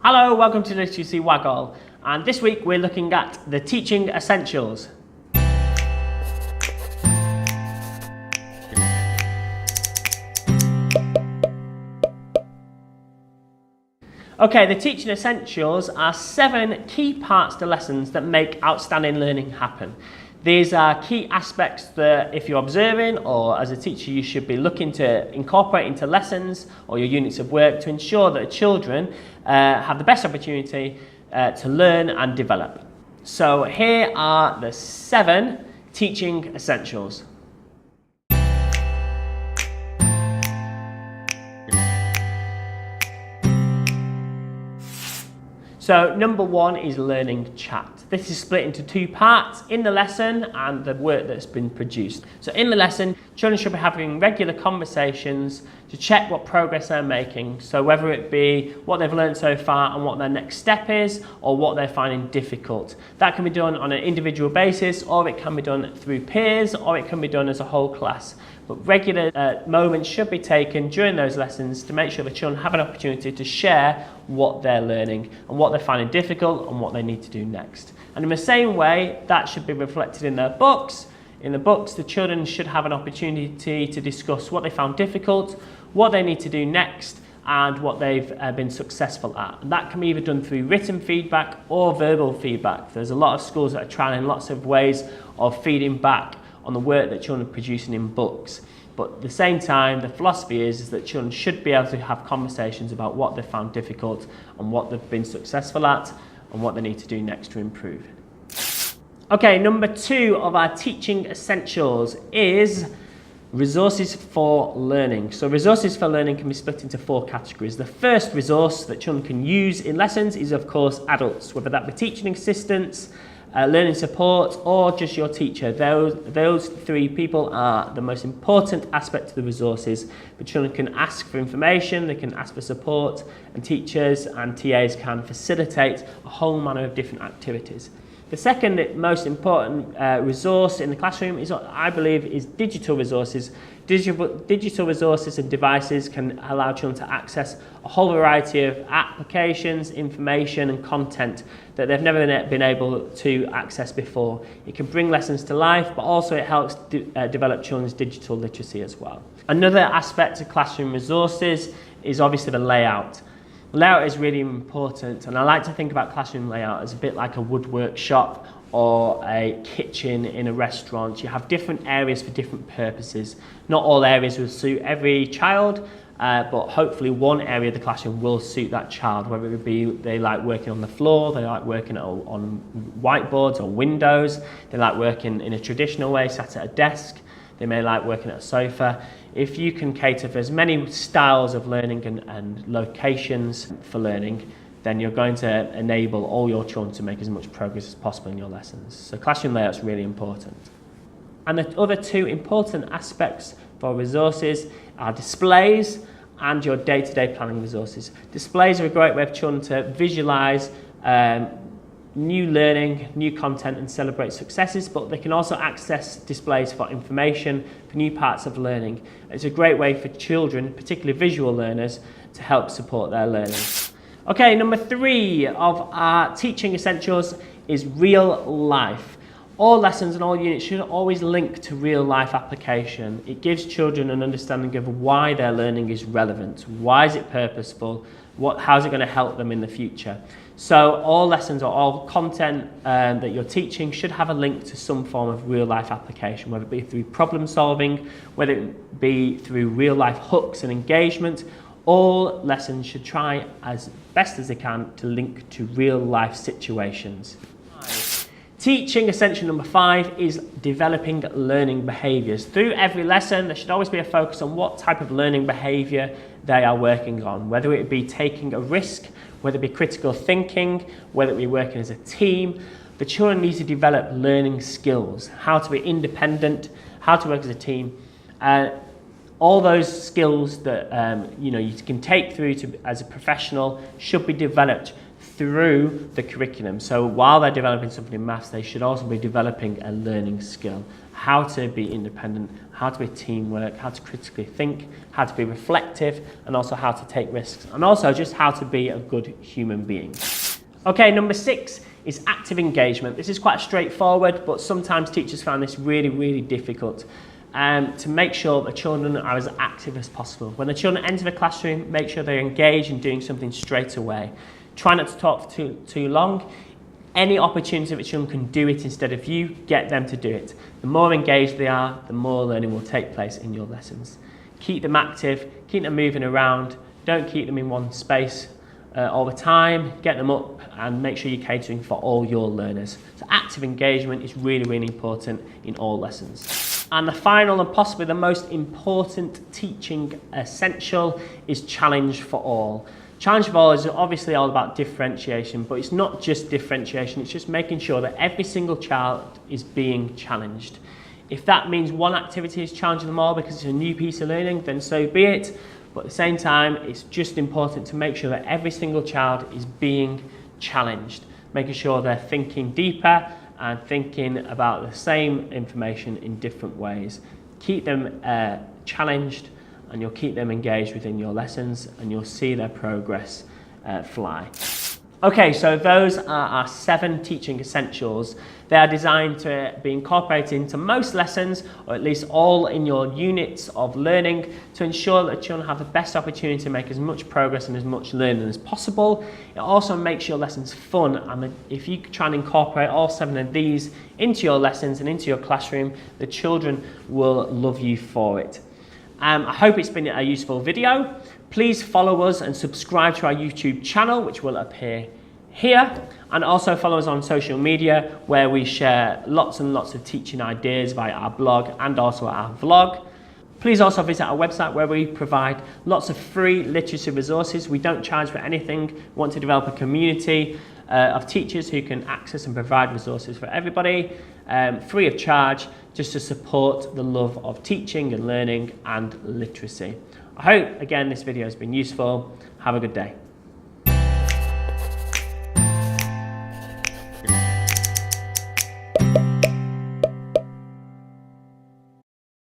Hello, welcome to Literacy Waggle, and this week we're looking at the teaching essentials. Okay, the teaching essentials are 7 key parts to lessons that make outstanding learning happen. These are key aspects that if you're observing or as a teacher you should be looking to incorporate into lessons or your units of work to ensure that children have the best opportunity to learn and develop. So here are the 7 teaching essentials. So number 1 is learning chat. This is split into 2 parts, in the lesson and the work that's been produced. So in the lesson, children should be having regular conversations to check what progress they're making. So whether it be what they've learned so far and what their next step is, or what they're finding difficult. That can be done on an individual basis, or it can be done through peers, or it can be done as a whole class. But regular moments should be taken during those lessons to make sure the children have an opportunity to share what they're learning and what they're finding difficult and what they need to do next. And in the same way, that should be reflected in their books. In the books, the children should have an opportunity to discuss what they found difficult, what they need to do next, and what they've been successful at. And that can be either done through written feedback or verbal feedback. There's a lot of schools that are trying lots of ways of feeding back on the work that children are producing in books. But at the same time, the philosophy is that children should be able to have conversations about what they've found difficult and what they've been successful at and what they need to do next to improve. Okay, number 2 of our teaching essentials is resources for learning. So resources for learning can be split into 4 categories. The first resource that children can use in lessons is, of course, adults, whether that be teaching assistants, learning support, or just your teacher. Those 3 people are the most important aspect of the resources. The children can ask for information, they can ask for support, and teachers and TAs can facilitate a whole manner of different activities. The second most important resource in the classroom is, I believe, is digital resources. Digital resources and devices can allow children to access a whole variety of applications, information and content that they've never been able to access before. It can bring lessons to life, but also it helps develop children's digital literacy as well. Another aspect of classroom resources is obviously the layout. Layout is really important, and I like to think about classroom layout as a bit like a woodwork shop or a kitchen in a restaurant. You have different areas for different purposes. Not all areas will suit every child, but hopefully one area of the classroom will suit that child, whether it be they like working on the floor, they like working on whiteboards or windows, they like working in a traditional way, sat at a desk, they may like working at a sofa. If you can cater for as many styles of learning and locations for learning, then you're going to enable all your children to make as much progress as possible in your lessons. So classroom layout is really important. And the other 2 important aspects for resources are displays and your day-to-day planning resources. Displays are a great way for children to visualise new learning, new content and celebrate successes, but they can also access displays for information, for new parts of learning. It's a great way for children, particularly visual learners, to help support their learning. Okay, number 3 of our teaching essentials is real life. All lessons and all units should always link to real life application. It gives children an understanding of why their learning is relevant, why is it purposeful, how is it going to help them in the future. So all lessons or all content that you're teaching should have a link to some form of real life application, whether it be through problem solving, whether it be through real life hooks and engagement. All lessons should try as best as they can to link to real life situations. Teaching essential number 5 is developing learning behaviours. Through every lesson, there should always be a focus on what type of learning behaviour they are working on, whether it be taking a risk, whether it be critical thinking, whether it be working as a team. The children need to develop learning skills, how to be independent, how to work as a team. All those skills that you can take through as a professional should be developed through the curriculum. So while they're developing something in maths, they should also be developing a learning skill. how to be independent, how to be teamwork, how to critically think, how to be reflective, and also how to take risks, and also just how to be a good human being. Okay, number 6 is active engagement. This is quite straightforward, but sometimes teachers find this really, really difficult. To make sure the children are as active as possible. When the children enter the classroom, make sure they're engaged in doing something straight away. Try not to talk for too long. Any opportunity that children can do it instead of you, get them to do it. The more engaged they are, the more learning will take place in your lessons. Keep them active, keep them moving around, don't keep them in one space all the time, get them up and make sure you're catering for all your learners. So active engagement is really, really important in all lessons. And the final and possibly the most important teaching essential is challenge for all. Challenge for all is obviously all about differentiation, but it's not just differentiation, it's just making sure that every single child is being challenged. If that means one activity is challenging them all because it's a new piece of learning, then so be it. But at the same time, it's just important to make sure that every single child is being challenged, making sure they're thinking deeper and thinking about the same information in different ways. Keep them challenged, and you'll keep them engaged within your lessons, and you'll see their progress fly. Okay, so those are our 7 teaching essentials. They are designed to be incorporated into most lessons, or at least all in your units of learning, to ensure that children have the best opportunity to make as much progress and as much learning as possible. It also makes your lessons fun, and if you try and incorporate all 7 of these into your lessons and into your classroom, the children will love you for it. I hope it's been a useful video. Please follow us and subscribe to our YouTube channel, which will appear here, and also follow us on social media, where we share lots and lots of teaching ideas via our blog and also our vlog. Please also visit our website, where we provide lots of free literacy resources. We don't charge for anything. We want to develop a community of teachers who can access and provide resources for everybody, free of charge, just to support the love of teaching and learning and literacy. I hope, again, this video has been useful. Have a good day.